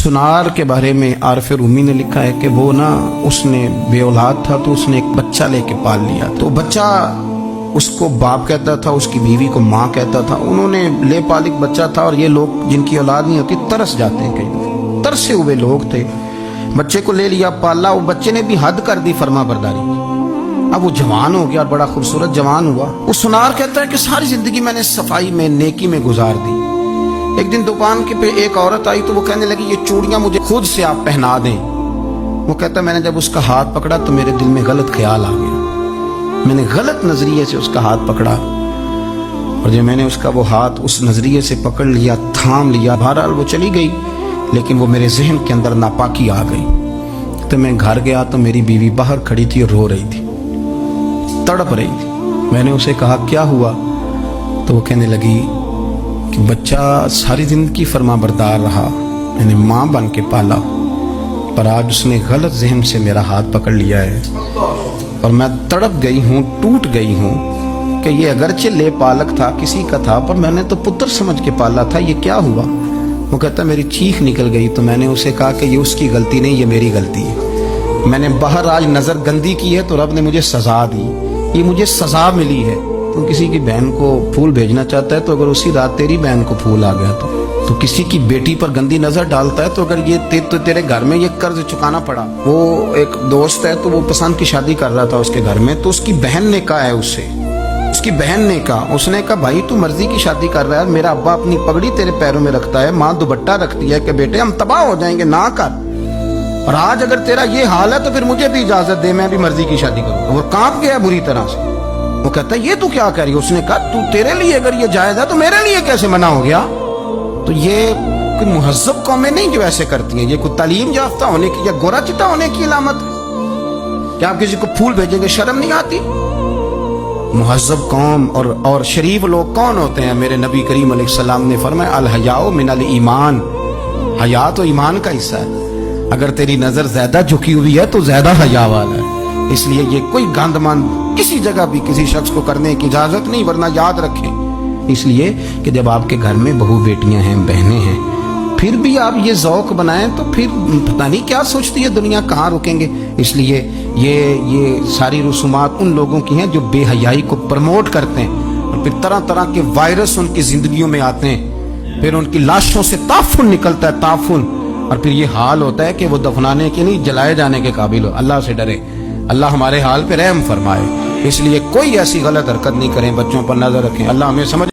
सुनार के बारे में आरफ रूमी ने लिखा है कि वो ना उसने बे औलाद था तो उसने एक बच्चा लेके पाल लिया। तो बच्चा उसको बाप कहता था, उसकी बीवी को माँ कहता था। उन्होंने ले पाल एक बच्चा था और ये लोग जिनकी औलाद नहीं होती तरस जाते हैं, कई तरसे हुए लोग थे। बच्चे को ले लिया, पाला। वो बच्चे ने भी हद कर दी फर्मा बरदारी की। अब वो जवान हो गया और बड़ा खूबसूरत जवान हुआ। वो सुनार कहता है कि सारी जिंदगी मैंने सफाई में नेकी में गुजार दी। एक दिन दुकान के पे एक औरत आई तो वो कहने लगी ये चूड़ियां मुझे खुद से आप पहना दें। वो कहता मैंने जब उसका हाथ पकड़ा तो मेरे दिल में गलत ख्याल आ गया। मैंने गलत नजरिए से उसका हाथ पकड़ा और जब मैंने उसका वो हाथ उस नजरिए से पकड़ लिया, थाम लिया, बहरहाल वो चली गई, लेकिन वो मेरे जहन के अंदर नापाकी आ गई। तो मैं घर गया तो मेरी बीवी बाहर खड़ी थी और रो रही थी, तड़प रही थी। मैंने उसे कहा क्या हुआ? तो वो कहने लगी कि बच्चा सारी जिंदगी फर्मा बरदार रहा, मैंने माँ बन के पाला, पर आज उसने गलत जहन से मेरा हाथ पकड़ लिया है और मैं तड़प गई हूँ, टूट गई हूँ कि ये अगरचे ले पालक था, किसी का था, पर मैंने तो पुत्र समझ के पाला था, ये क्या हुआ? वो कहता मेरी चीख निकल गई। तो मैंने उसे कहा कि ये उसकी गलती नहीं, ये मेरी गलती है। मैंने बाहर आज नजर गंदी की है तो रब ने मुझे सजा दी, ये मुझे सजा मिली है। तो किसी की बहन को फूल भेजना चाहता है तो अगर उसी रात तेरी बहन को फूल आ गया तो किसी की बेटी पर गंदी नजर डालता है तो अगर ये तेरे घर में ये कर्ज चुकाना पड़ा। वो एक दोस्त है तो वो पसंद की शादी कर रहा था उसके घर में, तो उसकी बहन ने कहा है उससे, उसकी बहन ने कहा, उसने कहा भाई तू मर्जी की शादी कर रहा है, मेरा अब्बा अपनी पगड़ी तेरे पैरों में रखता है, माँ दुपट्टा रखती है कि बेटे हम तबाह हो जाएंगे, ना कर। और आज अगर तेरा ये हाल है तो फिर मुझे भी इजाजत दे, मैं भी मर्जी की शादी करूँ। वो कांप गया बुरी तरह से। वो कहता है ये तू क्या कह रही है? उसने कहा तू तेरे लिए अगर ये जायज है तो मेरे लिए कैसे मना हो गया? तो ये कोई मुहज्जब कौमें नहीं जो ऐसे करती हैं, ये कोई तालीम याफ्ता होने की या गोरा चिट्टा होने की अलामत है। क्या आप किसी को फूल भेजेंगे? शर्म नहीं आती? मुहज्जब कौम और शरीफ लोग कौन होते हैं? मेरे नबी करीम अलैहिस्सलाम ने फरमाया अल हयाउ मिनल ईमान, हया तो ईमान का हिस्सा है। अगर तेरी नजर ज्यादा झुकी हुई है तो ज्यादा हया वाला है। इसलिए ये कोई गंदमान किसी जगह भी किसी शख्स को करने की इजाजत नहीं, वरना याद रखें इसलिए कि जब आपके घर में बहू बेटियां हैं, बहनें हैं, फिर भी आप ये ज़ौक़ बनाएं तो फिर पता नहीं क्या सोचती है दुनिया, कहाँ रुकेंगे। इसलिए ये सारी रसूमात उन लोगों की हैं जो बेहयाई को प्रमोट करते हैं और फिर तरह तरह के वायरस उनकी जिंदगियों में आते हैं, फिर उनकी लाशों से ताफुन निकलता है, ताफुन, और फिर ये हाल होता है कि वो दफनाने के नहीं जलाए जाने के काबिल हो। अल्लाह से डरे, अल्लाह हमारे हाल पे रहम फरमाए। इसलिए कोई ऐसी गलत हरकत नहीं करें, बच्चों पर नजर रखें। अल्लाह हमें समझ